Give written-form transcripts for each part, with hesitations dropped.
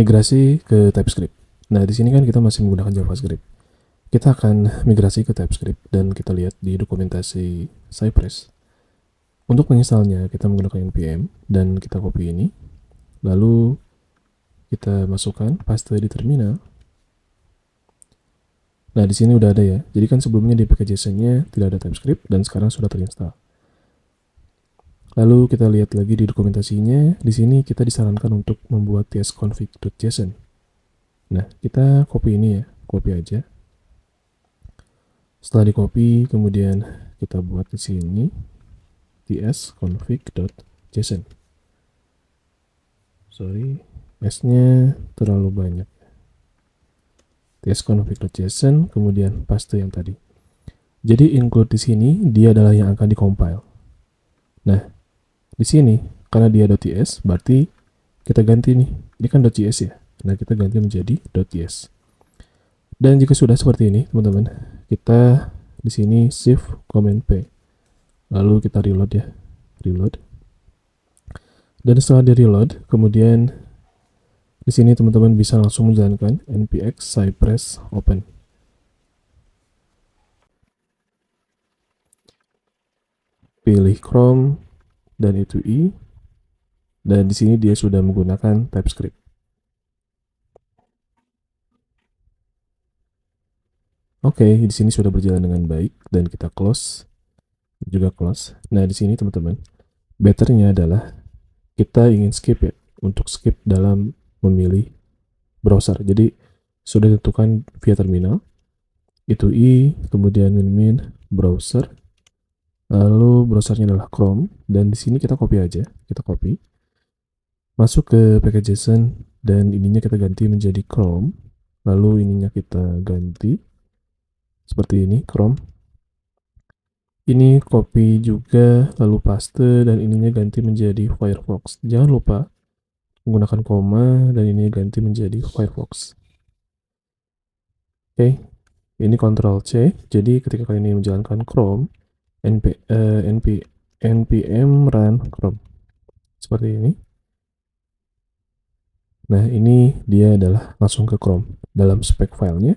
migrasi ke TypeScript. Nah, di sini kan kita masih menggunakan JavaScript. Kita akan migrasi ke TypeScript dan kita lihat di dokumentasi Cypress. Untuk menginstalnya, kita menggunakan npm dan kita copy ini. Lalu kita masukkan paste di terminal. Nah, di sini udah ada ya. Jadi kan sebelumnya di package.json-nya tidak ada TypeScript dan sekarang sudah terinstall. Lalu kita lihat lagi di dokumentasinya. Di sini kita disarankan untuk membuat tsconfig.json. Nah, kita copy ini ya. Copy aja. Setelah di copy, kemudian kita buat di sini tsconfig.json. Sorry, S-nya terlalu banyak. tsconfig.json, kemudian paste yang tadi. Jadi include di sini dia adalah yang akan dikompile. Nah, di sini karena dia .ts berarti kita ganti nih. Ini kan .js ya. Nah, kita ganti menjadi .js. Dan jika sudah seperti ini, teman-teman, kita di sini shift command P. Lalu kita reload ya. Reload. Dan setelah di reload, kemudian di sini teman-teman bisa langsung menjalankan npx cypress open. Pilih Chrome dan itu i. Dan di sini dia sudah menggunakan TypeScript. Oke, di sini sudah berjalan dengan baik dan kita close. Juga close. Nah, di sini teman-teman, betternya adalah kita ingin skip ya, untuk skip dalam memilih browser. Jadi sudah ditentukan via terminal, itu i, kemudian min browser, lalu browsernya adalah Chrome, dan di sini kita copy aja, kita copy, masuk ke package.json, dan ininya kita ganti menjadi Chrome, lalu ininya kita ganti seperti ini, Chrome. Ini copy juga, lalu paste, dan ininya ganti menjadi Firefox. Jangan lupa menggunakan koma, dan ini ganti menjadi Firefox. Oke, ini Ctrl C. Jadi ketika kalian ingin menjalankan Chrome, npm run Chrome. Seperti ini. Nah, ini dia adalah langsung ke Chrome. Dalam spek filenya,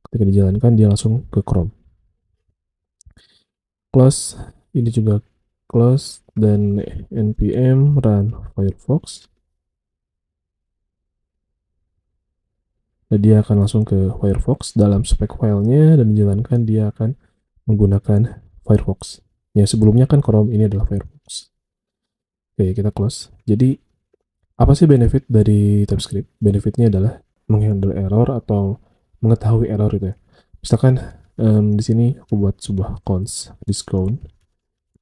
ketika dijalankan dia langsung ke Chrome. Close, ini juga close, dan npm run Firefox. Dan dia akan langsung ke Firefox dalam spek filenya dan dijalankan dia akan menggunakan Firefox. Ya, sebelumnya kan Chrome, ini adalah Firefox. Oke, kita close. Jadi, apa sih benefit dari TypeScript? Benefitnya adalah menghandle error atau mengetahui error itu ya. Misalkan di sini aku buat sebuah cons discount.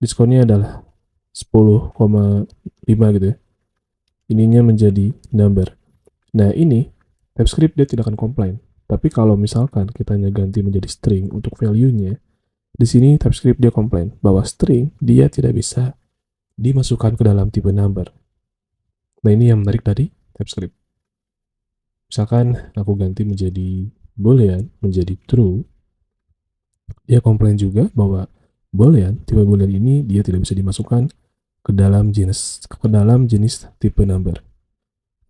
Discountnya adalah 10,5 gitu ya. Ininya menjadi number. Nah, ini TypeScript dia tidak akan complain. Tapi kalau misalkan kita ganti menjadi string untuk value-nya, di sini TypeScript dia komplain bahwa string dia tidak bisa dimasukkan ke dalam tipe number. Nah, ini yang menarik dari TypeScript. Misalkan aku ganti menjadi boolean, menjadi true, dia komplain juga bahwa boolean, tipe boolean ini dia tidak bisa dimasukkan ke dalam jenis tipe number.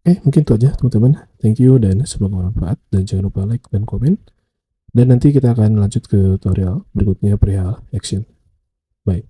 Oke, mungkin itu aja teman-teman. Thank you dan semoga bermanfaat, dan jangan lupa like dan komen. Dan nanti kita akan lanjut ke tutorial berikutnya perihal action. Bye.